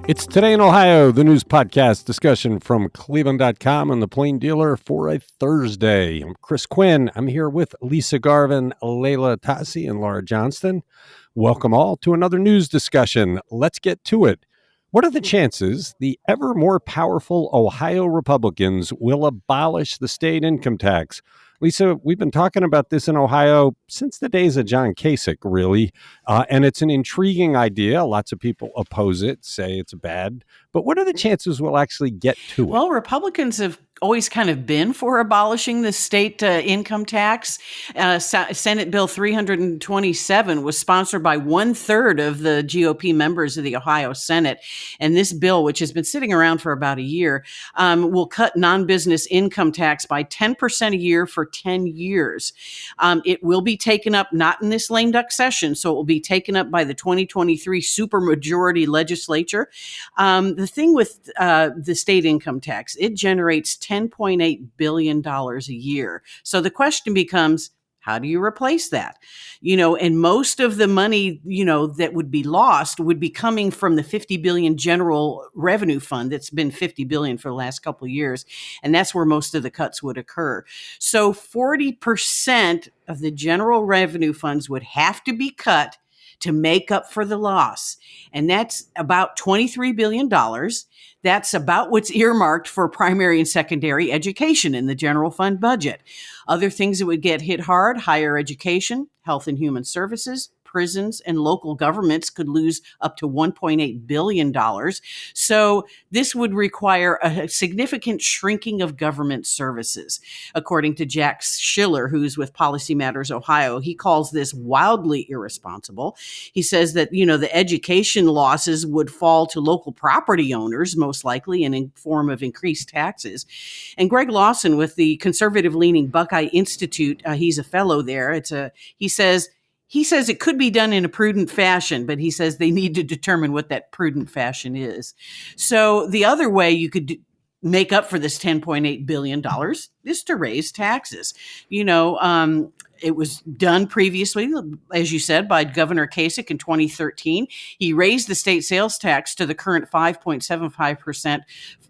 It's Today in Ohio, the news podcast discussion from cleveland.com and the Plain Dealer for a Thursday. I'm Chris Quinn. I'm here with Lisa Garvin, Layla Tassi, and Laura Johnston. Welcome all to another news discussion. Let's get to it. What are the chances the ever more powerful Ohio Republicans will abolish the state income tax? Lisa, we've been talking about this in Ohio since the days of John Kasich, really. And it's an intriguing idea. Lots of people oppose it, say it's bad. But what are the chances we'll actually get to it? Well, Republicans have always kind of been for abolishing the state income tax. Senate Bill 327 was sponsored by 1/3 of the GOP members of the Ohio Senate. And this bill, which has been sitting around for about a year, will cut non-business income tax by 10% a year for 10 years. It will be taken up not in this lame duck session, so it will be taken up by the 2023 supermajority legislature. The thing with the state income tax, it generates $10.8 billion a year. So the question becomes, how do you replace that? And most of the money, that would be lost would be coming from the $50 billion general revenue fund that's been $50 billion for the last couple of years. And that's where most of the cuts would occur. So 40% of the general revenue funds would have to be cut to make up for the loss. And that's about $23 billion. That's about what's earmarked for primary and secondary education in the general fund budget. Other things that would get hit hard: higher education, health and human services, prisons, and local governments could lose up to $1.8 billion. So this would require a significant shrinking of government services. According to Jack Schiller, who's with Policy Matters Ohio, he calls this wildly irresponsible. He says that, the education losses would fall to local property owners, most likely, and in form of increased taxes. And Greg Lawson with the conservative-leaning Buckeye Institute, he's a fellow there. He says it could be done in a prudent fashion, but he says they need to determine what that prudent fashion is. So the other way you could make up for this $10.8 billion is to raise taxes. It was done previously, as you said, by Governor Kasich in 2013. He raised the state sales tax to the current 5.75%,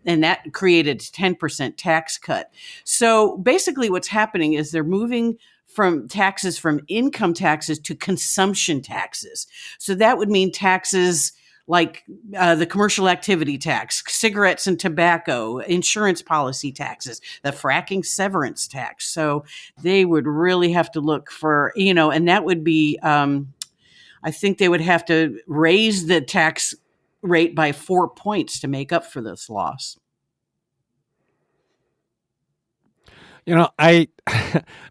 and that created a 10% tax cut. So basically what's happening is they're moving from income taxes to consumption taxes. So that would mean taxes like the commercial activity tax, cigarettes and tobacco, insurance policy taxes, the fracking severance tax. So they would really have to look for, and that would be, I think they would have to raise the tax rate by 4 points to make up for this loss. I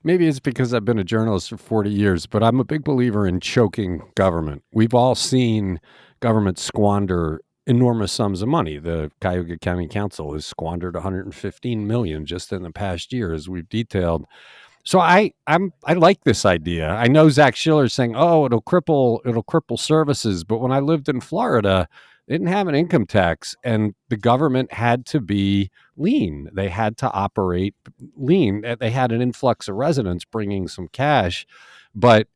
maybe it's because I've been a journalist for 40 years, but I'm a big believer in choking government. We've all seen government squander enormous sums of money. The Cuyahoga County Council has squandered $115 million just in the past year, as we've detailed. So I like this idea. I know Zach Schiller's saying, it'll cripple services, but when I lived in Florida, they didn't have an income tax, and the government had to be lean. They had to operate lean. They had an influx of residents bringing some cash, but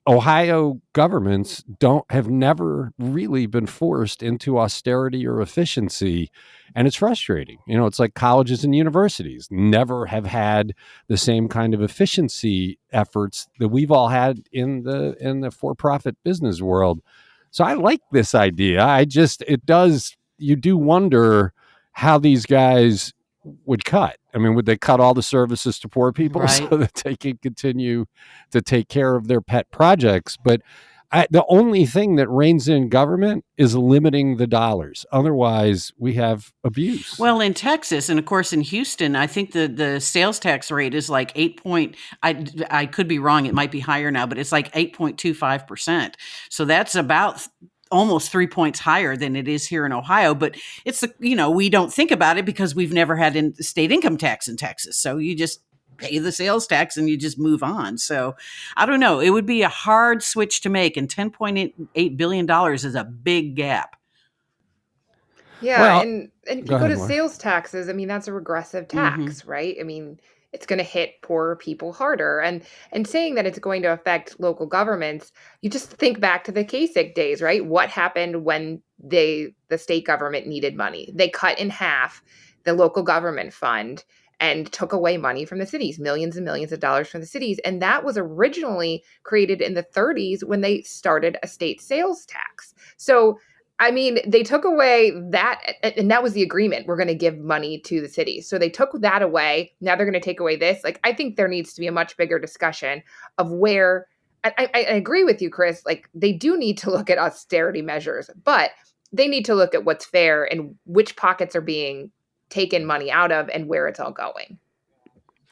Ohio governments have never really been forced into austerity or efficiency, and it's frustrating. It's like colleges and universities never have had the same kind of efficiency efforts that we've all had in the for-profit business world. So I like this idea. You do wonder how these guys would cut. I mean, would they cut all the services to poor people Right. so that they can continue to take care of their pet projects? But the only thing that reins in government is limiting the dollars. Otherwise, we have abuse. Well, in Texas, and of course in Houston, I think the sales tax rate is like I could be wrong. It might be higher now, but it's like 8.25%. So that's about almost 3 points higher than it is here in Ohio. But it's, we don't think about it because we've never had state income tax in Texas. So you just pay the sales tax and you just move on. So I don't know. It would be a hard switch to make, and $10.8 billion is a big gap. Yeah, Well, and if you go go ahead, to Laura. sales taxes, I mean, that's a regressive tax, right? I mean, it's going to hit poorer people harder. And saying that it's going to affect local governments, you just think back to the Kasich days, right? What happened when the state government needed money? They cut in half the local government fund and took away money from the cities, millions and millions of dollars from the cities. And that was originally created in the 30s when they started a state sales tax. So, I mean, they took away that, and that was the agreement. We're going to give money to the cities. So they took that away. Now they're going to take away this. Like, I think there needs to be a much bigger discussion of where, I agree with you, Chris. Like, they do need to look at austerity measures, but they need to look at what's fair and which pockets are being taken money out of and where it's all going.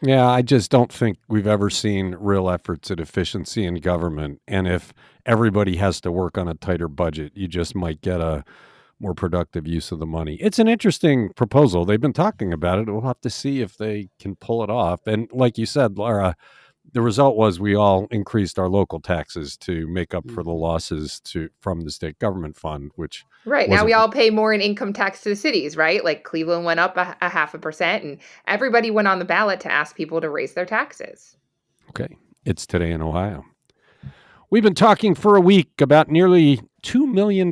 Yeah, I just don't think we've ever seen real efforts at efficiency in government. And if everybody has to work on a tighter budget, you just might get a more productive use of the money. It's an interesting proposal. They've been talking about it. We'll have to see if they can pull it off. And like you said, Laura, the result was we all increased our local taxes to make up for the losses from the state government fund, which Right. Now wasn't. we all pay more in income tax to the cities, right? Like Cleveland went up a 0.5%, and everybody went on the ballot to ask people to raise their taxes. Okay. It's Today in Ohio. We've been talking for a week about nearly $2 million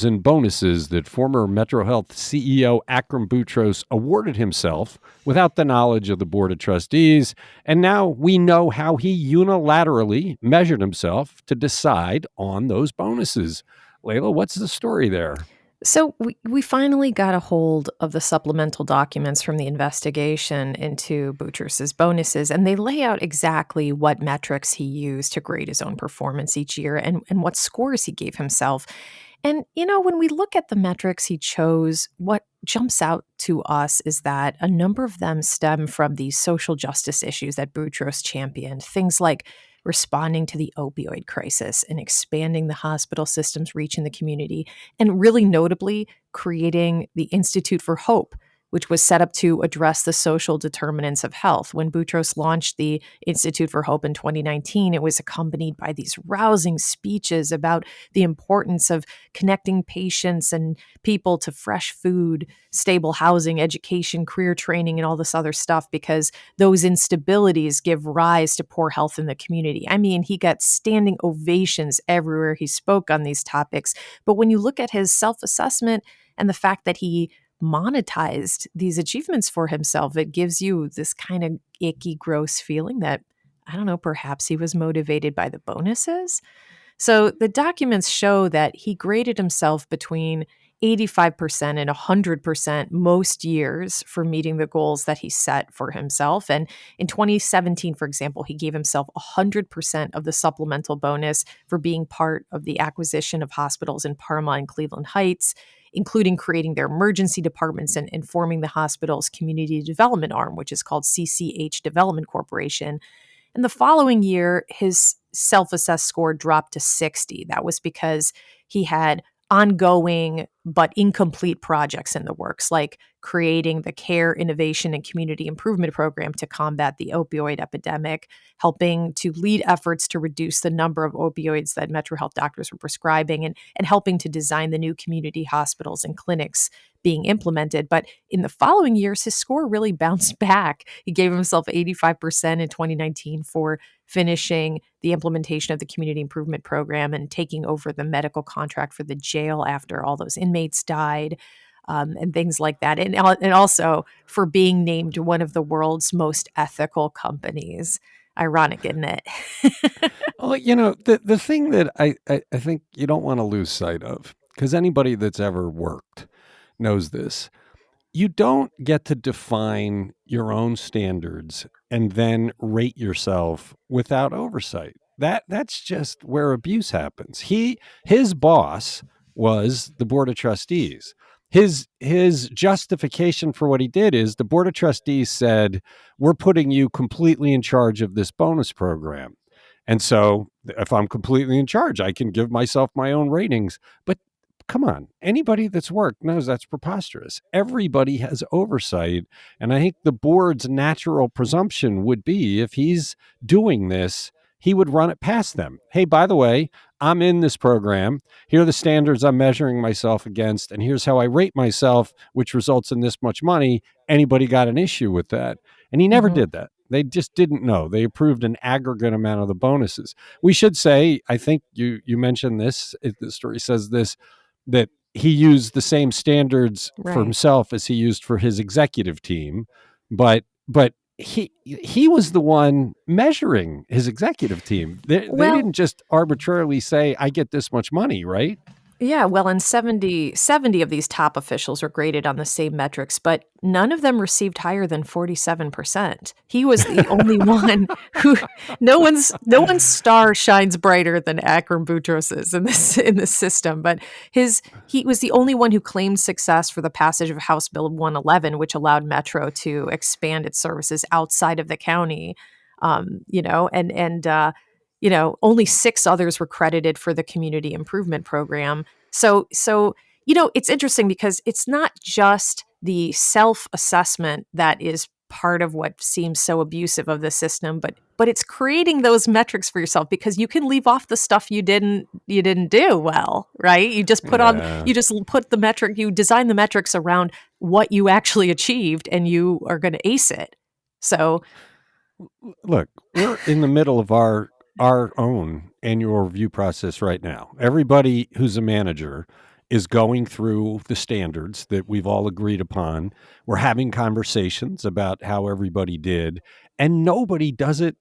in bonuses that former Metro Health CEO Akram Boutros awarded himself without the knowledge of the Board of Trustees. And now we know how he unilaterally measured himself to decide on those bonuses. Layla, what's the story there? So we finally got a hold of the supplemental documents from the investigation into Boutros's bonuses, and they lay out exactly what metrics he used to grade his own performance each year and what scores he gave himself. And, when we look at the metrics he chose, what jumps out to us is that a number of them stem from these social justice issues that Boutros championed, things like responding to the opioid crisis and expanding the hospital system's reach in the community, and really notably creating the Institute for Hope, which was set up to address the social determinants of health. When Boutros launched the Institute for Hope in 2019, it was accompanied by these rousing speeches about the importance of connecting patients and people to fresh food, stable housing, education, career training, and all this other stuff, because those instabilities give rise to poor health in the community. I mean, he got standing ovations everywhere he spoke on these topics. But when you look at his self-assessment and the fact that he monetized these achievements for himself, it gives you this kind of icky, gross feeling that, I don't know, perhaps he was motivated by the bonuses. So the documents show that he graded himself between 85% and 100% most years for meeting the goals that he set for himself. And in 2017, for example, he gave himself 100% of the supplemental bonus for being part of the acquisition of hospitals in Parma and Cleveland Heights, including creating their emergency departments and forming the hospital's community development arm, which is called CCH Development Corporation. And the following year, his self-assessed score dropped to 60. That was because he had ongoing but incomplete projects in the works, like creating the Care, Innovation, and Community Improvement Program to combat the opioid epidemic, helping to lead efforts to reduce the number of opioids that Metro Health doctors were prescribing, and helping to design the new community hospitals and clinics being implemented. But in the following years, his score really bounced back. He gave himself 85% in 2019 for finishing the implementation of the Community Improvement Program and taking over the medical contract for the jail after all those inmates died, and things like that. And also for being named one of the world's most ethical companies. Ironic, isn't it? Well, the thing that I think you don't want to lose sight of, because anybody that's ever worked knows this, you don't get to define your own standards and then rate yourself without oversight. That's just where abuse happens. His boss was the Board of Trustees. His justification for what he did is the Board of Trustees said, we're putting you completely in charge of this bonus program. And so if I'm completely in charge, I can give myself my own ratings. But come on, anybody that's worked knows that's preposterous. Everybody has oversight. And I think the board's natural presumption would be, if he's doing this, he would run it past them. Hey, by the way, I'm in this program. Here are the standards I'm measuring myself against, and here's how I rate myself, which results in this much money. Anybody got an issue with that? And he never did that. They just didn't know. They approved an aggregate amount of the bonuses. We should say, I think you mentioned this, the story says this, that he used the same standards for Right. himself as he used for his executive team, but he was the one measuring his executive team. They Well, didn't just arbitrarily say, I get this much money, right? yeah, well, and 70 of these top officials were graded on the same metrics, but none of them received higher than 47%. He was the only one who no one's star shines brighter than Akram Boutros's in this system, but he was the only one who claimed success for the passage of House Bill 111, which allowed Metro to expand its services outside of the county. Only 6 others were credited for the community improvement program. So it's interesting because it's not just the self-assessment that is part of what seems so abusive of the system, but it's creating those metrics for yourself because you can leave off the stuff you didn't do well, right? You just put the metric, you design the metrics around what you actually achieved, and you are going to ace it. So, look, we're in the middle of our own annual review process right now. Everybody who's a manager is going through the standards that we've all agreed upon. We're having conversations about how everybody did, and nobody does it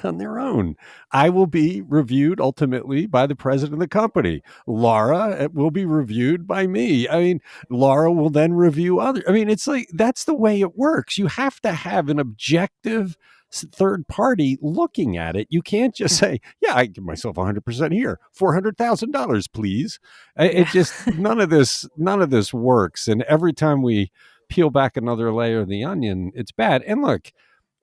on their own. I will be reviewed ultimately by the president of the company. Laura will be reviewed by me. I mean, Laura will then review others. I mean, it's like, that's the way it works. You have to have an objective third party looking at it. You can't just say, yeah, I give myself 100% here, $400,000, please. It just, none of this works. And every time we peel back another layer of the onion, it's bad. And look,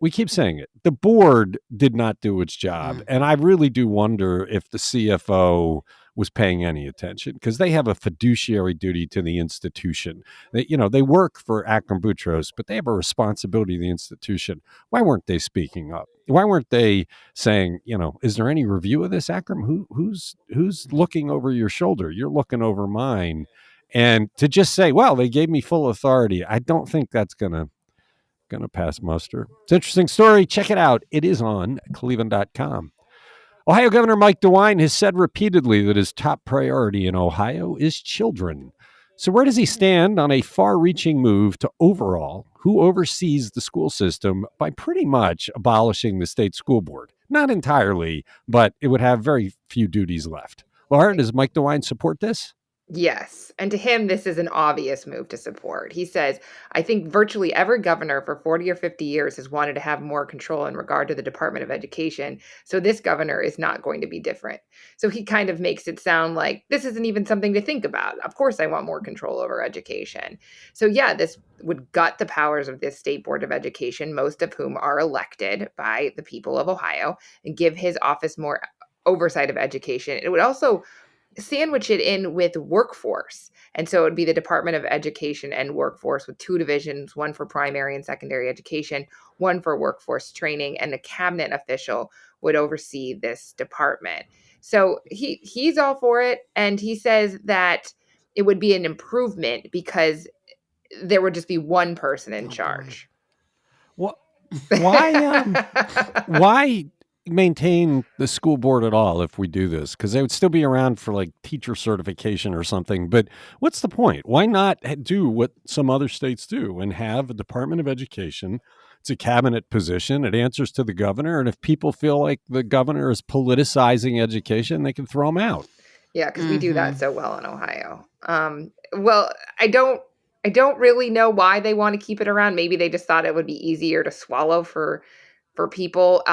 we keep saying it. The board did not do its job. And I really do wonder if the CFO was paying any attention, because they have a fiduciary duty to the institution. They work for Akram Boutros, but they have a responsibility to the institution. Why weren't they speaking up? Why weren't they saying, is there any review of this, Akram? Who's looking over your shoulder? You're looking over mine. And to just say, well, they gave me full authority, I don't think that's gonna pass muster. It's an interesting story. Check it out. It is on cleveland.com. Ohio Governor Mike DeWine has said repeatedly that his top priority in Ohio is children. So where does he stand on a far-reaching move to overall who oversees the school system by pretty much abolishing the state school board? Not entirely, but it would have very few duties left. Laura, does Mike DeWine support this? Yes. And to him, this is an obvious move to support. He says, I think virtually every governor for 40 or 50 years has wanted to have more control in regard to the Department of Education. So this governor is not going to be different. So he kind of makes it sound like this isn't even something to think about. Of course, I want more control over education. So yeah, this would gut the powers of this state board of education, most of whom are elected by the people of Ohio, and give his office more oversight of education. It would also sandwich it in with workforce. And so it would be the Department of Education and Workforce with 2 divisions, one for primary and secondary education, one for workforce training, and the cabinet official would oversee this department. So he's all for it. And he says that it would be an improvement because there would just be one person in charge. Well, why maintain the school board at all if we do this? Because they would still be around for like teacher certification or something. But what's the point? Why not do what some other states do and have a Department of Education? It's a cabinet position. It answers to the governor. And if people feel like the governor is politicizing education, they can throw him out. Yeah, because we do that so well in Ohio. Well, I don't really know why they want to keep it around. Maybe they just thought it would be easier to swallow for people.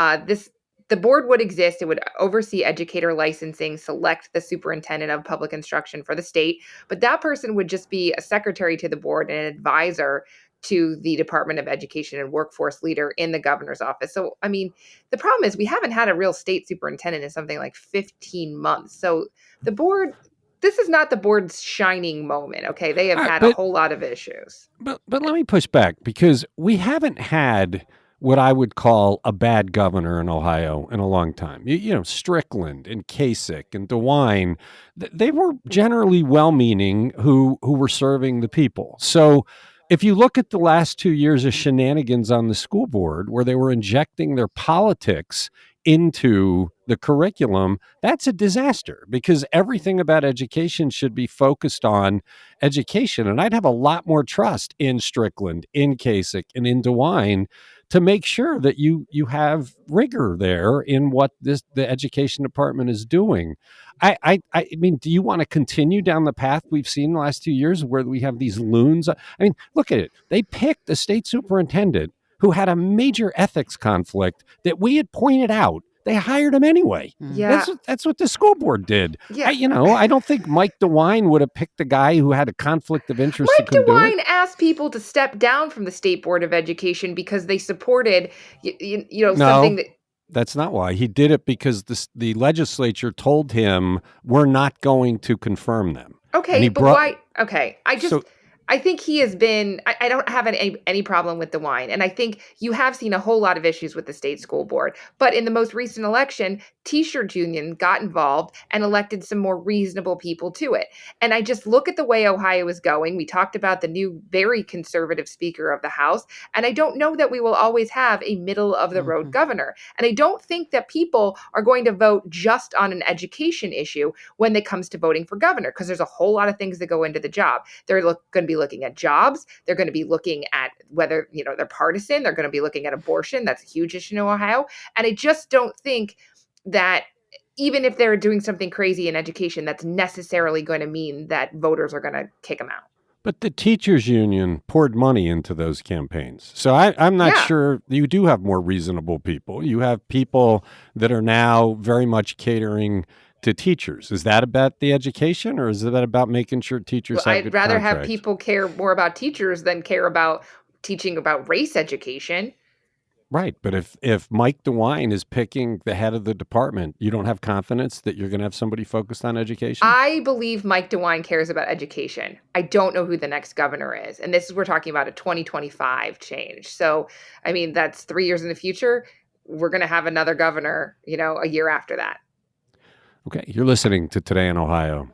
The board would exist. It would oversee educator licensing, select the superintendent of public instruction for the state, but that person would just be a secretary to the board and an advisor to the Department of Education and Workforce leader in the governor's office. So, I mean, the problem is we haven't had a real state superintendent in something like 15 months. So the board, this is not the board's shining moment, okay? They have had a whole lot of issues. But let me push back, because we haven't had what I would call a bad governor in Ohio in a long time. Strickland and Kasich and DeWine, they were generally well-meaning who were serving the people. So if you look at the last 2 years of shenanigans on the school board where they were injecting their politics into the curriculum, that's a disaster because everything about education should be focused on education. And I'd have a lot more trust in Strickland, in Kasich, and in DeWine to make sure that you have rigor there in what the education department is doing. I mean, do you want to continue down the path we've seen the last 2 years where we have these loons? I mean, look at it. They picked a state superintendent who had a major ethics conflict that we had pointed out. They hired him anyway. Yeah. That's what the school board did. Yeah. I don't think Mike DeWine would have picked a guy who had a conflict of interest. Mike DeWine asked people to step down from the State Board of Education because they supported, something that. That's not why. He did it because the legislature told him we're not going to confirm them. Okay, but why? Okay, I think he has been, I don't have any problem with DeWine. And I think you have seen a whole lot of issues with the state school board. But in the most recent election, T-shirt union got involved and elected some more reasonable people to it. And I just look at the way Ohio is going. We talked about the new, very conservative Speaker of the House. And I don't know that we will always have a middle of the road governor. And I don't think that people are going to vote just on an education issue when it comes to voting for governor, because there's a whole lot of things that go into the job. They're going to be looking at jobs. They're going to be looking at whether, they're partisan. They're going to be looking at abortion. That's a huge issue in Ohio. And I just don't think that even if they're doing something crazy in education, that's necessarily going to mean that voters are going to kick them out. But the teachers union poured money into those campaigns. So I'm not sure you do have more reasonable people. You have people that are now very much catering to teachers. Is that about the education, or is that about making sure teachers have good I'd rather contracts? have people care more about teachers than care about teaching about race education. Right. But if Mike DeWine is picking the head of the department, you don't have confidence that you're going to have somebody focused on education? I believe Mike DeWine cares about education. I don't know who the next governor is. And we're talking about a 2025 change. So, I mean, that's 3 years in the future. We're going to have another governor, a year after that. Okay. You're listening to Today in Ohio.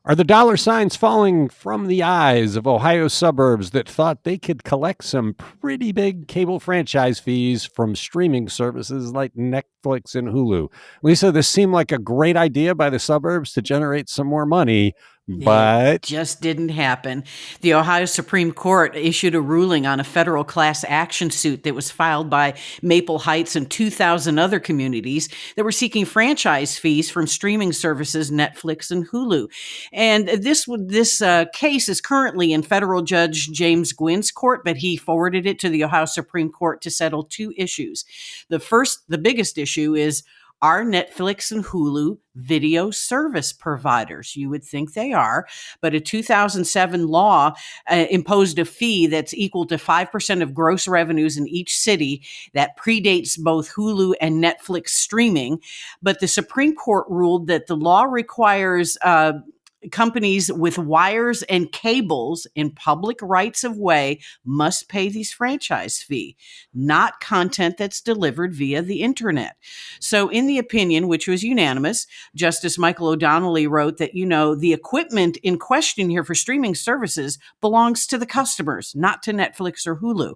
Are the dollar signs falling from the eyes of Ohio suburbs that thought they could collect some pretty big cable franchise fees from streaming services like Netflix and Hulu? Lisa, this seemed like a great idea by the suburbs to generate some more money, but it just didn't happen. The Ohio Supreme Court issued a ruling on a federal class action suit that was filed by Maple Heights and 2,000 other communities that were seeking franchise fees from streaming services Netflix and Hulu. And this case is currently in federal judge James Gwynn's court, but he forwarded it to the Ohio Supreme Court to settle two issues. The biggest issue is, are Netflix and Hulu video service providers? You would think they are, but a 2007 law imposed a fee that's equal to 5% of gross revenues in each city that predates both Hulu and Netflix streaming. But the Supreme Court ruled that the law requires companies with wires and cables in public rights of way must pay these franchise fee, not content that's delivered via the internet. So in the opinion, which was unanimous, Justice Michael O'Donnelly wrote that, the equipment in question here for streaming services belongs to the customers, not to Netflix or Hulu.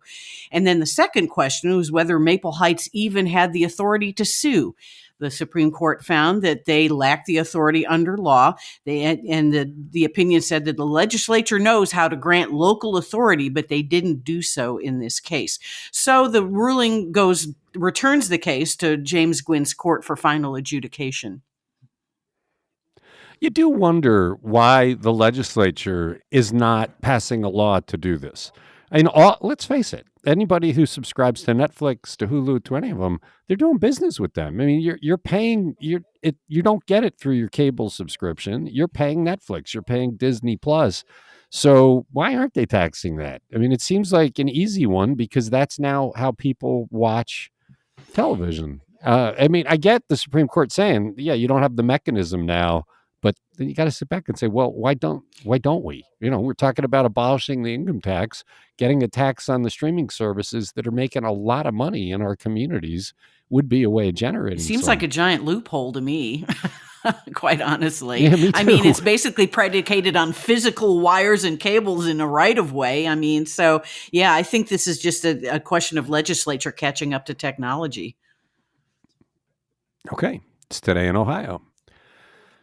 And then the second question was whether Maple Heights even had the authority to sue. The Supreme Court found that they lack the authority under law. The opinion said that the legislature knows how to grant local authority, but they didn't do so in this case. So the ruling returns the case to James Gwynn's court for final adjudication. You do wonder why the legislature is not passing a law to do this. Let's face it. Anybody who subscribes to Netflix, to Hulu, to any of them, they're doing business with them. I mean, you're paying. You don't get it through your cable subscription. You're paying Netflix. You're paying Disney Plus. So why aren't they taxing that? I mean, it seems like an easy one because that's now how people watch television. I get the Supreme Court saying, you don't have the mechanism now. But then you got to sit back and say, well, why don't we? We're talking about abolishing the income tax, getting a tax on the streaming services that are making a lot of money in our communities would be a way of generating. Seems like a giant loophole to me. quite honestly. Yeah, me I mean, too. it's basically predicated on physical wires and cables in a right of way. I mean, so yeah, I think this is just a question of legislature catching up to technology. Okay, it's Today in Ohio.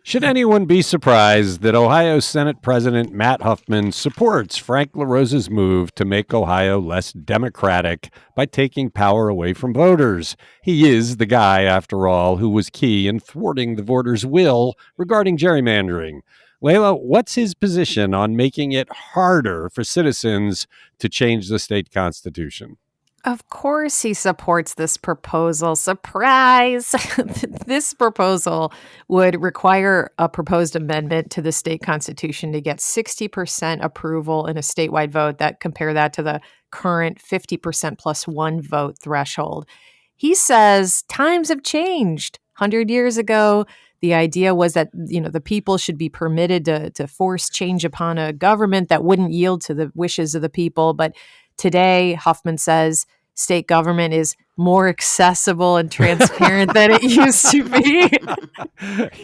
Should anyone be surprised that Ohio Senate President Matt Huffman supports Frank LaRose's move to make Ohio less democratic by taking power away from voters? He is the guy, after all, who was key in thwarting the voters' will regarding gerrymandering. Layla, what's his position on making it harder for citizens to change the state constitution? Of course, he supports this proposal. Surprise! This proposal would require a proposed amendment to the state constitution to get 60% approval in a statewide vote. That compare that to the current 50% plus one vote threshold. He says times have changed. 100 years ago, the idea was that the people should be permitted to force change upon a government that wouldn't yield to the wishes of the people. But today, Huffman says state government is more accessible and transparent than it used to be.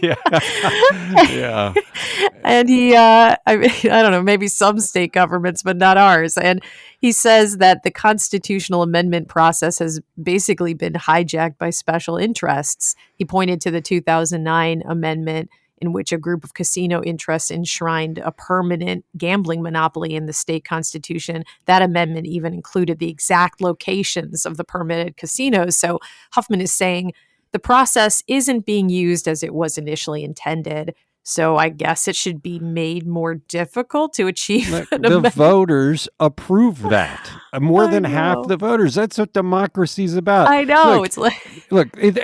Yeah. And I don't know, maybe some state governments, but not ours. And he says that the constitutional amendment process has basically been hijacked by special interests. He pointed to the 2009 amendment in which a group of casino interests enshrined a permanent gambling monopoly in the state constitution. That amendment even included the exact locations of the permitted casinos. So Huffman is saying the process isn't being used as it was initially intended. So I guess it should be made more difficult to achieve the voters approve that. More than half the voters. That's what democracy's about. I know.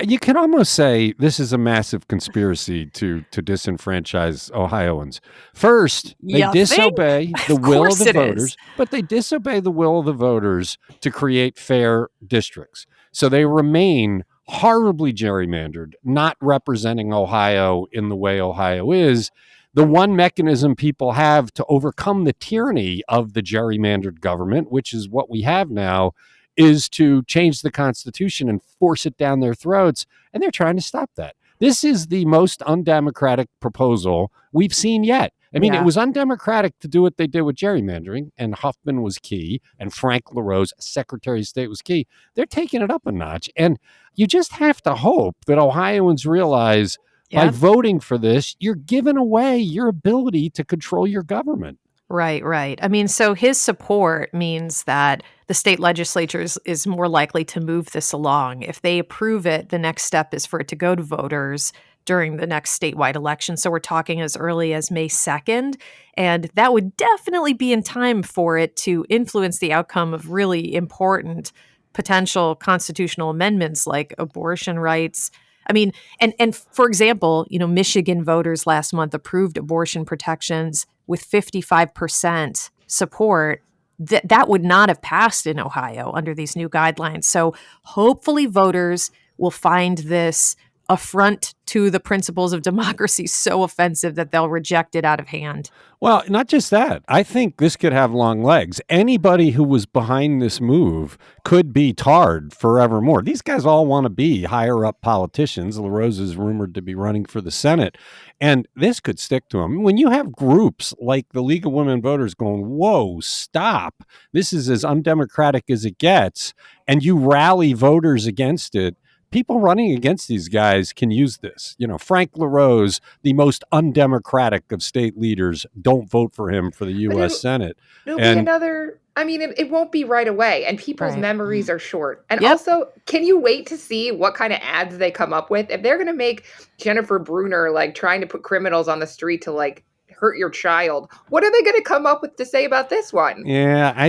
You can almost say this is a massive conspiracy to disenfranchise Ohioans. First, they disobey the will of the voters, but they disobey the will of the voters to create fair districts. So they remain horribly gerrymandered, not representing Ohio in the way Ohio is. The one mechanism people have to overcome the tyranny of the gerrymandered government, which is what we have now, is to change the Constitution and force it down their throats. And they're trying to stop that. This is the most undemocratic proposal we've seen yet. I mean, It was undemocratic to do what they did with gerrymandering, and Huffman was key, and Frank LaRose, Secretary of State, was key. They're taking it up a notch. And you just have to hope that Ohioans realize by voting for this, you're giving away your ability to control your government. Right. I mean, so his support means that the state legislature is more likely to move this along. If they approve it, the next step is for it to go to voters during the next statewide election. So we're talking as early as May 2nd. And that would definitely be in time for it to influence the outcome of really important potential constitutional amendments like abortion rights. I mean, and for example, Michigan voters last month approved abortion protections with 55% support. That would not have passed in Ohio under these new guidelines. So hopefully voters will find this affront to the principles of democracy so offensive that they'll reject it out of hand. Well, not just that. I think this could have long legs. Anybody who was behind this move could be tarred forevermore. These guys all want to be higher up politicians. LaRose is rumored to be running for the Senate, and this could stick to them. When you have groups like the League of Women Voters going, whoa, stop, this is as undemocratic as it gets, and you rally voters against it, people running against these guys can use this. Frank LaRose, the most undemocratic of state leaders, don't vote for him for the U.S. Senate. It'll be another. I mean, it won't be right away, and people's memories are short. And also, can you wait to see what kind of ads they come up with? If they're going to make Jennifer Brunner trying to put criminals on the street to hurt your child, what are they going to come up with to say about this one? Yeah,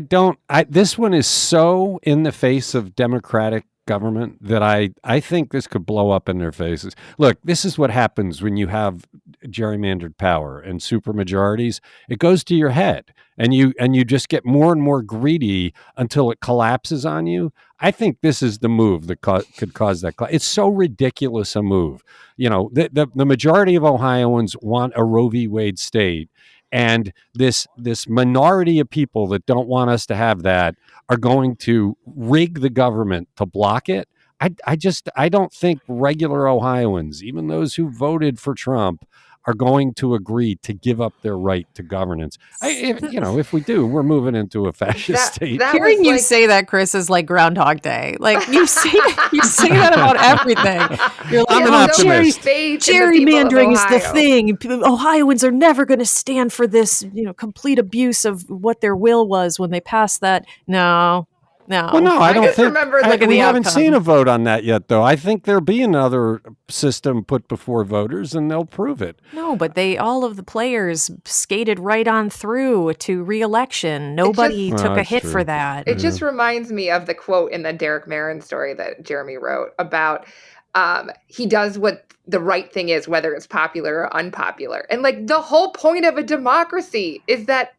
this one is so in the face of democratic government that I think this could blow up in their faces. Look, this is what happens when you have gerrymandered power and supermajorities. It goes to your head, and you just get more and more greedy until it collapses on you. I think this is the move that could cause that. It's so ridiculous a move. The majority of Ohioans want a Roe v. Wade state. And this minority of people that don't want us to have that are going to rig the government to block it. I don't think regular Ohioans, even those who voted for Trump, are going to agree to give up their right to governance. If we do, we're moving into a fascist state. That Hearing was you like say that, Chris, is like Groundhog Day. Like you say that about everything. You're I'm like, an optimist. faith in the people of gerrymandering is the Ohio. thing. Ohioans are never going to stand for this, complete abuse of what their will was when they passed that. No. Well, no, I don't just think. remember Look at We the haven't outcome. seen a vote on that yet, though. I think there'll be another system put before voters, and they'll prove it. No, but all of the players skated right on through to re-election. Nobody took a that's hit true. for that. It just reminds me of the quote in the Derek Marin story that Jeremy wrote about he does what the right thing is, whether it's popular or unpopular. And like the whole point of a democracy is that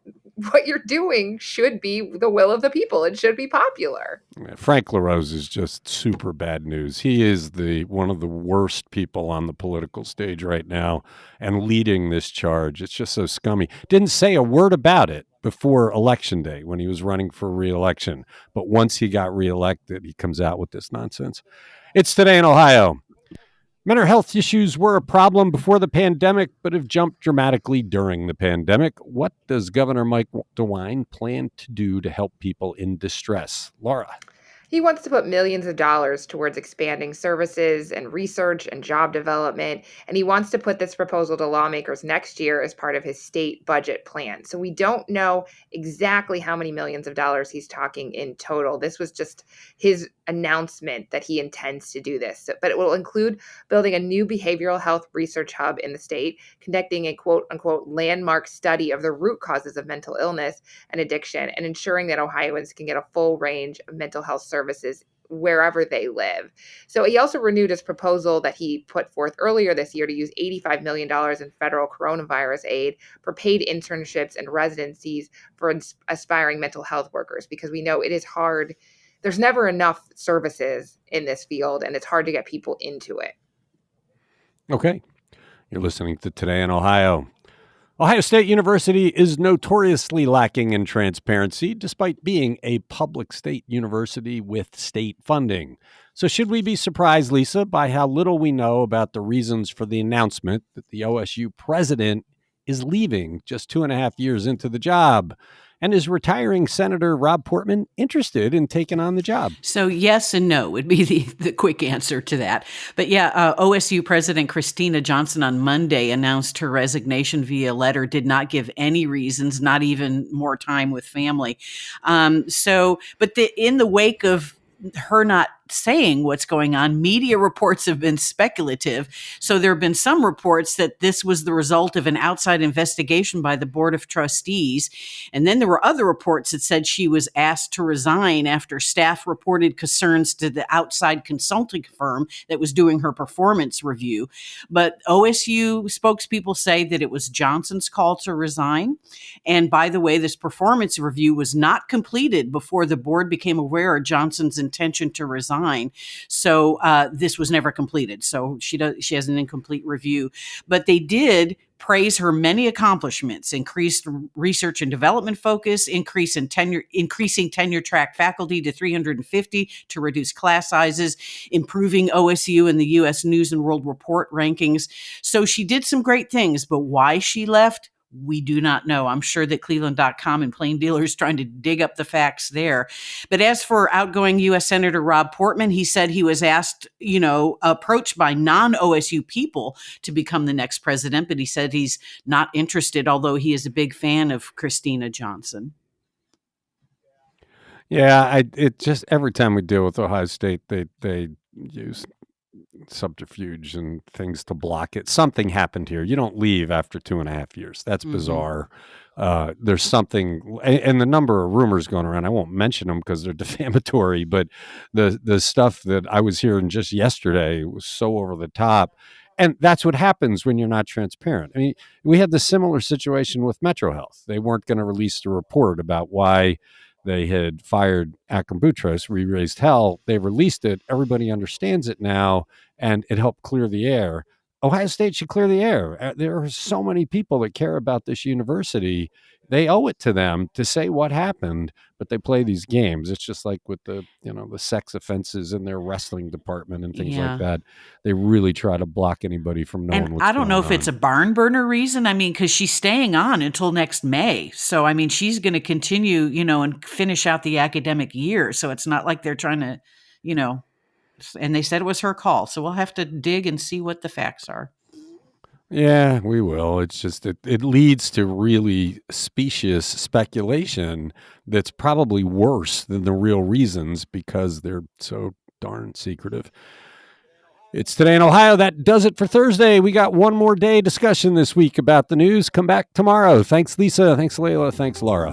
what you're doing should be the will of the people. It should be popular. Frank LaRose is just super bad news. He is one of the worst people on the political stage right now and leading this charge. It's just so scummy. Didn't say a word about it before Election Day when he was running for re-election. But once he got reelected, he comes out with this nonsense. It's Today in Ohio. Mental health issues were a problem before the pandemic, but have jumped dramatically during the pandemic. What does Governor Mike DeWine plan to do to help people in distress? Laura. He wants to put millions of dollars towards expanding services and research and job development. And he wants to put this proposal to lawmakers next year as part of his state budget plan. So we don't know exactly how many millions of dollars he's talking in total. This was just his announcement that he intends to do this. But it will include building a new behavioral health research hub in the state, conducting a quote unquote landmark study of the root causes of mental illness and addiction, and ensuring that Ohioans can get a full range of mental health services wherever they live. So he also renewed his proposal that he put forth earlier this year to use $85 million in federal coronavirus aid for paid internships and residencies for aspiring mental health workers, because we know it is hard. There's never enough services in this field, and it's hard to get people into it. Okay. You're listening to Today in Ohio. Ohio State University is notoriously lacking in transparency, despite being a public state university with state funding. So should we be surprised, Lisa, by how little we know about the reasons for the announcement that the OSU president is leaving just 2.5 years into the job? And is retiring Senator Rob Portman interested in taking on the job? So yes and no would be the quick answer to that. But yeah, OSU President Christina Johnson on Monday announced her resignation via letter, did not give any reasons, not even more time with family. In the wake of her not saying what's going on, media reports have been speculative. So there have been some reports that this was the result of an outside investigation by the Board of Trustees. And then there were other reports that said she was asked to resign after staff reported concerns to the outside consulting firm that was doing her performance review. But OSU spokespeople say that it was Johnson's call to resign. And by the way, this performance review was not completed before the board became aware of Johnson's intention to resign. So this was never completed. So she has an incomplete review. But they did praise her many accomplishments: increased research and development focus, increasing tenure track faculty to 350 to reduce class sizes, improving OSU in the U.S. News and World Report rankings. So she did some great things, but why she left, we do not know. I'm sure that cleveland.com and Plain Dealer is trying to dig up the facts there. But as for outgoing U.S. Senator Rob Portman, he said he was asked, approached by non-OSU people to become the next president, but he said he's not interested, although he is a big fan of Christina Johnson. Yeah, it just every time we deal with Ohio State, they use subterfuge and things to block it. Something happened here. You don't leave after 2.5 years. That's bizarre. There's something, and the number of rumors going around, I won't mention them because they're defamatory, but the stuff that I was hearing just yesterday was so over the top. And that's what happens when you're not transparent. I mean, we had the similar situation with Metro Health. They weren't going to release the report about why they had fired Akram Boutros, re-raised hell. They released it. Everybody understands it now, and it helped clear the air. Ohio State should clear the air. There are so many people that care about this university. they owe it to them to say what happened, but they play these games. It's just like with the sex offenses in their wrestling department and things like Yeah. that. They really try to block anybody from knowing And what's I don't know going if it's a on. barn burner reason. I mean, because she's staying on until next May. So, I mean, she's going to continue, and finish out the academic year. So it's not like they're trying to, and they said it was her call. So we'll have to dig and see what the facts are. Yeah, we will. It's just it leads to really specious speculation that's probably worse than the real reasons because they're so darn secretive. It's Today in Ohio. That does it for Thursday. We got one more day discussion this week about the news. Come back tomorrow. Thanks, Lisa. Thanks, Layla. Thanks, Laura.